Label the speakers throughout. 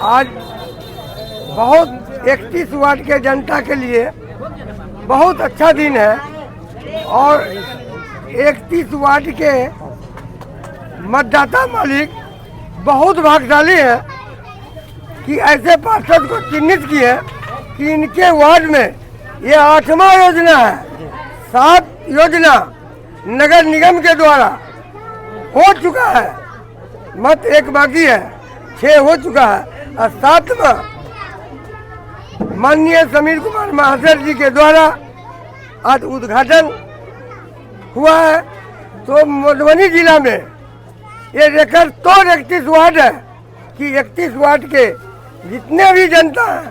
Speaker 1: आज बहुत 31 वार्ड के जनता के लिए बहुत अच्छा दिन है और 31 वार्ड के मतदाता मालिक बहुत भाग्यशाली है कि ऐसे पार्षद को चिन्हित किए कि इनके वार्ड में ये 8वां योजना है। 7 योजना नगर निगम के द्वारा हो चुका है, मत एक बाकी है, 6 हो चुका है और 7वां माननीय समीर कुमार महाजन जी के द्वारा आज उद्घाटन हुआ है। तो मधुबनी जिला में ये रिकॉर्ड तोड़ 31 वार्ड है कि 31 वार्ड के जितने भी जनता हैं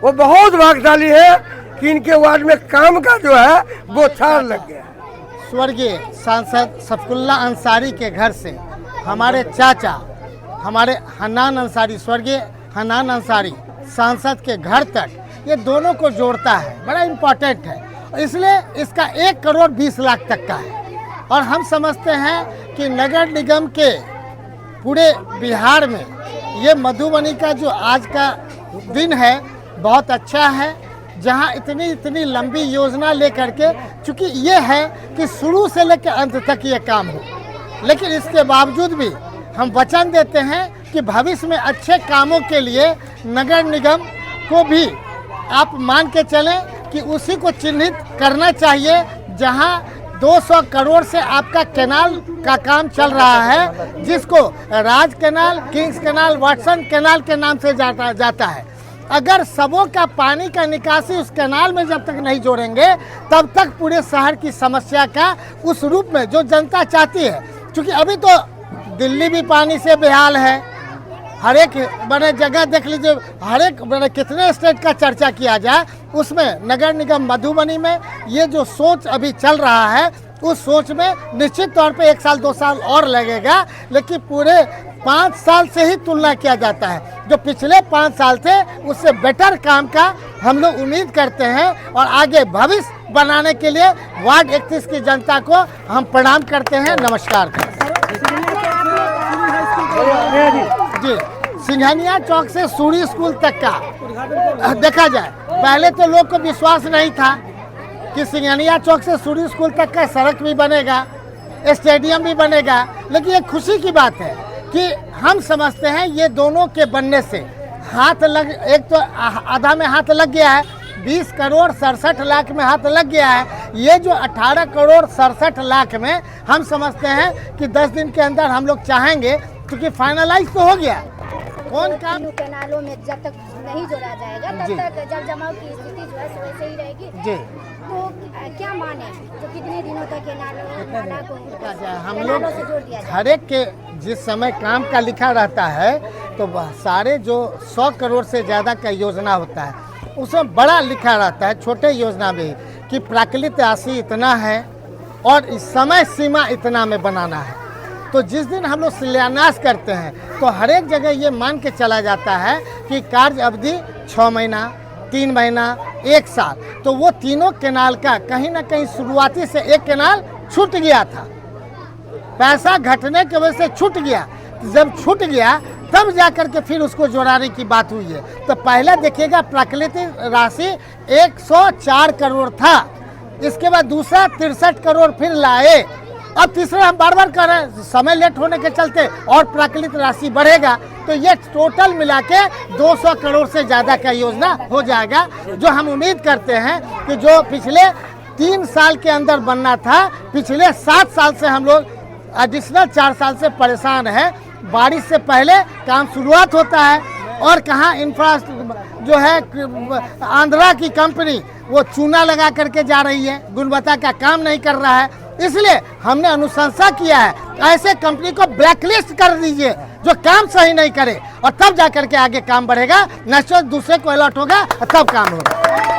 Speaker 1: वो बहुत भाग्यशाली है कि इनके वार्ड में काम का जो है वो छार लग गया।
Speaker 2: स्वर्गीय सांसद सफकुल्ला अंसारी के घर से हमारे चाचा हमारे हन्नान अंसारी, स्वर्गीय हन्नान अंसारी सांसद के घर तक, ये दोनों को जोड़ता है, बड़ा इम्पोर्टेंट है। इसलिए इसका 1 करोड़ 20 लाख तक का है और हम समझते हैं कि नगर निगम के पूरे बिहार में ये मधुबनी का जो आज का दिन है बहुत अच्छा है, जहां इतनी लंबी योजना लेकर के, चूँकि ये है कि शुरू से लेकर अंत तक ये काम हो, लेकिन इसके बावजूद भी हम वचन देते हैं कि भविष्य में अच्छे कामों के लिए नगर निगम को भी आप मान के चलें कि उसी को चिन्हित करना चाहिए। जहां 200 करोड़ से आपका कैनाल का काम चल रहा है, जिसको Raj canal, Kings canal, Watson canal के नाम से जाता है। अगर सबों का पानी का निकासी उस कैनाल में जब तक नहीं जोड़ेंगे तब तक पूरे शहर की समस्या का उस रूप में जो जनता चाहती है, क्योंकि अभी तो दिल्ली भी पानी से बेहाल है, हर एक बड़े जगह देख लीजिए, हर एक बड़े कितने स्टेट का चर्चा किया जाए, उसमें नगर निगम मधुबनी में ये जो सोच अभी चल रहा है उस सोच में निश्चित तौर पे 1 साल 2 साल और लगेगा, लेकिन पूरे 5 साल से ही तुलना किया जाता है। जो पिछले 5 साल थे उससे बेटर काम का हम लोग उम्मीद करते हैं और आगे भविष्य बनाने के लिए वार्ड 31 की जनता को हम प्रणाम करते हैं। नमस्कार जी। सिंघानिया चौक से सूरी स्कूल तक का देखा जाए, पहले तो लोग को विश्वास नहीं था कि सिंघानिया चौक से सूरी स्कूल तक का सड़क भी बनेगा, स्टेडियम भी बनेगा, लेकिन ये खुशी की बात है कि हम समझते हैं ये दोनों के बनने से हाथ लग, एक तो आधा में हाथ लग गया है, 20 करोड़ 67 लाख में हाथ लग गया है। ये जो 18 करोड़ 67 लाख में हम समझते हैं कि 10 दिन के अंदर हम लोग चाहेंगे, क्योंकि फाइनलाइज तो हो गया। कौन काम
Speaker 3: कैनालों में जब तक नहीं जोड़ा जाएगा तब तक जल जमाव की स्थिति जो है वैसे ही रहेगी जी। तो क्या माने जो कितने दिनों तक नाला को
Speaker 2: हम लोग हर एक के जिस समय काम का लिखा रहता है तो सारे जो 100 करोड़ से ज़्यादा का योजना होता है उसमें बड़ा लिखा रहता है, छोटे योजना में कि प्राकृतिक राशि इतना है और इस समय सीमा इतना में बनाना है। तो जिस दिन हम लोग शिलान्यास करते हैं तो हर एक जगह ये मान के चला जाता है कि कार्य अवधि 6 महीना, 3 महीना, 1 साल। तो वो तीनों कैनाल का कहीं ना कहीं शुरुआती से एक कैनाल छूट गया था, पैसा घटने की वजह से छूट गया। जब छूट गया तब जाकर के फिर उसको जोड़ाने की बात हुई है। तो पहले देखिएगा प्राकृतिक राशि 104 करोड़ था, इसके बाद दूसरा 63 करोड़ फिर लाए, अब तीसरा हम बार बार कर रहे हैं, समय लेट होने के चलते और प्राकृतिक राशि बढ़ेगा। तो ये टोटल मिला के 200 करोड़ से ज़्यादा का योजना हो जाएगा, जो हम उम्मीद करते हैं कि जो पिछले 3 साल के अंदर बनना था, पिछले 7 साल से हम लोग एडिशनल 4 साल से परेशान हैं। बारिश से पहले काम शुरुआत होता है और कहाँ इंफ्रास्ट्रक्चर जो है आंध्रा की कंपनी वो चूना लगा करके जा रही है, गुणवत्ता का काम नहीं कर रहा है। इसलिए हमने अनुशंसा किया है ऐसे कंपनी को ब्लैकलिस्ट कर दीजिए जो काम सही नहीं करे, और तब जाकर के आगे काम बढ़ेगा, नेक्स्ट दूसरे को अलर्ट होगा तब काम होगा।